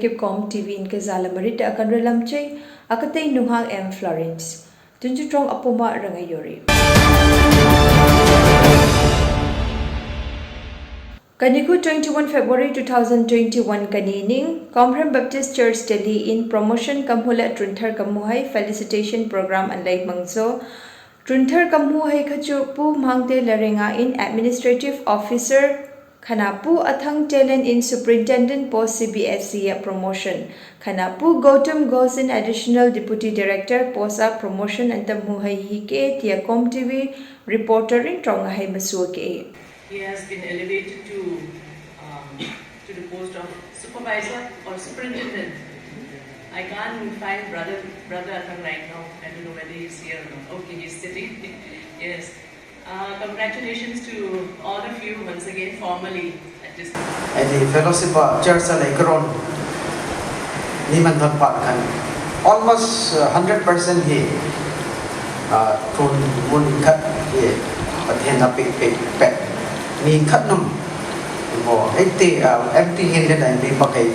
Kip Com TV in Kazalamarita Akanralamche, Akatay Nunghang M. Florence. Tunjutrong Apuma Rangayori. Kaniku 21 February 2021 Kanining, Comhram Baptist Church Delhi in Promotion Kamhula Trunthar Kamuhai Felicitation Program and Lake Mangso. Trunthar Kamuhai Kachupu Mangte Larenga in Administrative Officer Khanapu Athang Telen in Superintendent Post CBSC Promotion. Khanapu Gautam Ghosh in Additional Deputy Director Posa Promotion and Tamuhai Ke Tiacom TV Reporter in Tronghai Masuke. He has been elevated to the post of supervisor or superintendent. I can't find brother Athang right now. I don't know whether he's here or not. Okay, he's sitting. Yes. Congratulations to all of you once again formally at this time. And the fellowship church Alekron Niman Patkan almost 100% he from one cut here, but he not big back. Me cut them more empty handed and be bucket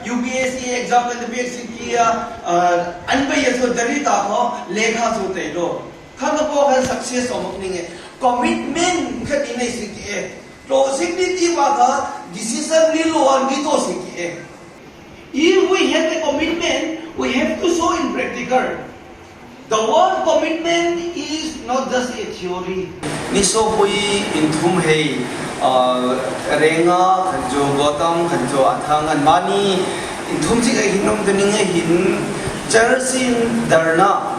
UPSC exam and the basic unbiased lekha sote lo khanapo kan success omning commitment khatine siki resignity wa decision li lo ni to siki if we have the commitment we have to show in practical. The word commitment is not just a theory. Niso pui inthum hei renga kanjo Gautam kanjo Athang and mani inthum si kai hinom dening hin charsin darna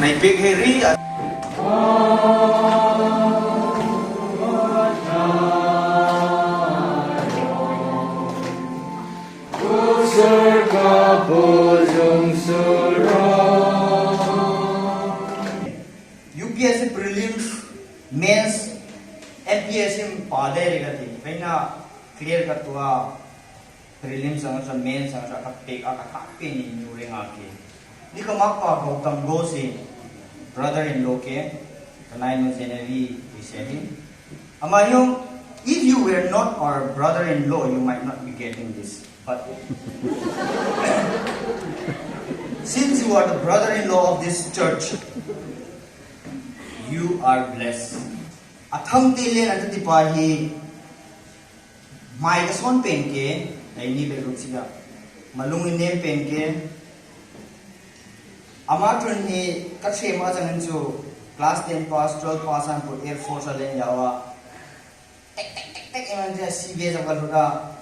nai pek heri surga bojong surah UPSC prelims, mains, MPSC pade regati. Kaina clear katua prelims angsa mains angsa kapek akape ni nurenga ke. Ni kamakpa Gautam Ghosh brother-in-law ke kanai no Genevieve Iseni. Amayong if you were not our brother-in-law, you might not be getting this. But since you are the brother-in-law of this church, you are blessed. Athang telen at tipahi mai ka son pen ke ai ni be rutsiga malung nem pen ke amatron ni ka chema jangan chu class 10 pass 12 pass an for air force alen yawa tek eman ja CBS akalura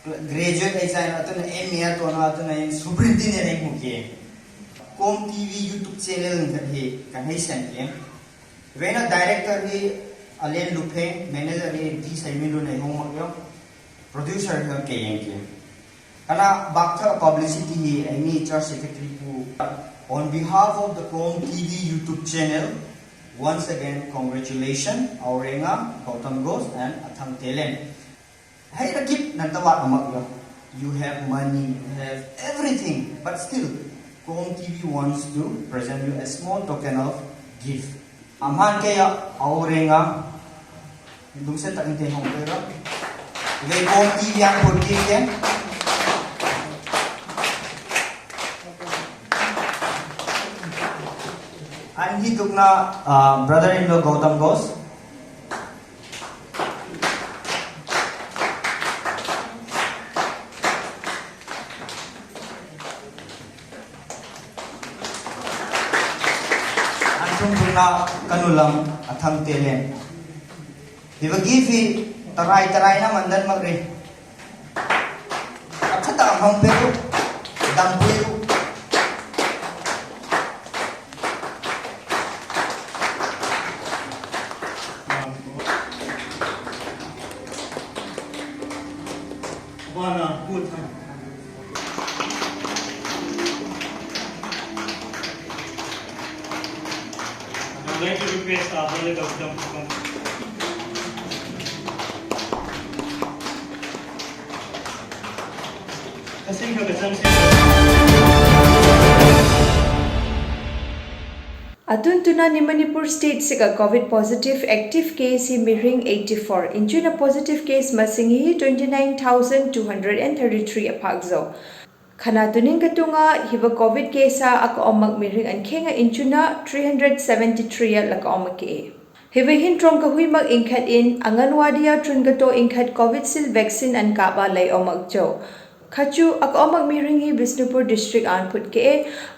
graduate exam atun MA to na atun superintendent ek muke Com TV YouTube channel nghe kan hei san ke Vena director hi Alen Lupeng, manager hi D Saimilu nei hongmakyo, producer hi KNK. Kana bakta publicity hi Amy church secretary pu. On behalf of the Com TV YouTube channel, once again congratulations Aurenga, Gautam Ghosh and Athang Telen. Hey rakip nantawat amakyo. You have money, you have everything, but still Com TV wants to present you a small token of gift. Amhan kaya Aurenga dungse tak inte hong pero le Com TV yang pergi ke anhi tukna brother-in-law Gautam Ghosh atum na kanulam atham telen dibagi fi tarai na mandan magre achata amham peru dam peru Wana good time. I'm going to request Abdul Gautam to come. Kasing Kasam Atun tuna ni Manipur state sika COVID positive active case hi miring 84. Inchuna positive case masingi 29,233 apakzo. Khana tuning katunga hiba COVID case ak omak miring an khenga inchuna 373 laka omake. Hiba hin trong ka hui mak inkhat in anganwadia trungato inkhat COVID sil vaccine an kaba lay omak jo. Khachu ak omak miringi Bisnupur district anput ke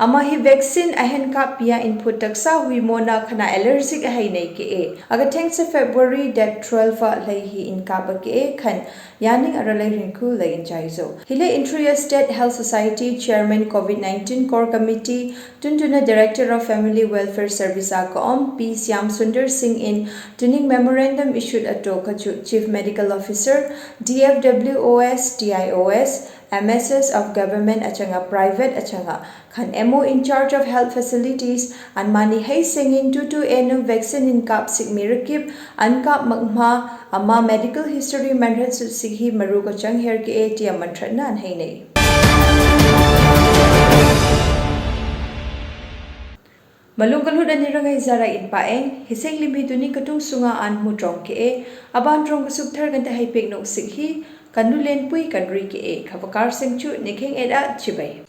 ama hi vaccine ahen ka pia input taksa hui mona khana allergic hai nei ke aga thanks February that 12 lai hi in ka ba ke khan yaning aralai rinku lai in jaizo hile Interior State Health Society Chairman COVID-19 Core Committee Tuntuna Director of Family Welfare Service Akom P Syam Sundar Singh in tuning memorandum issued at Khachu Chief Medical Officer DFWOS TIOS MSS of Government achanga Private achanga Khan MO in charge of health facilities and mani hay singing to enum vaccine in kap sig mirakip an kap magma ama medical history manhat su sighi maru ko chang her ke ATM manthana an hay nei Malungkalhud ani rangai zara in paeng hiseng limhi tuni katung sunga an mu trong ke aban trong ko subthar ganta hai pek no sighi Kanulen pui kanri ke khabakar singchu nikheng eda chibai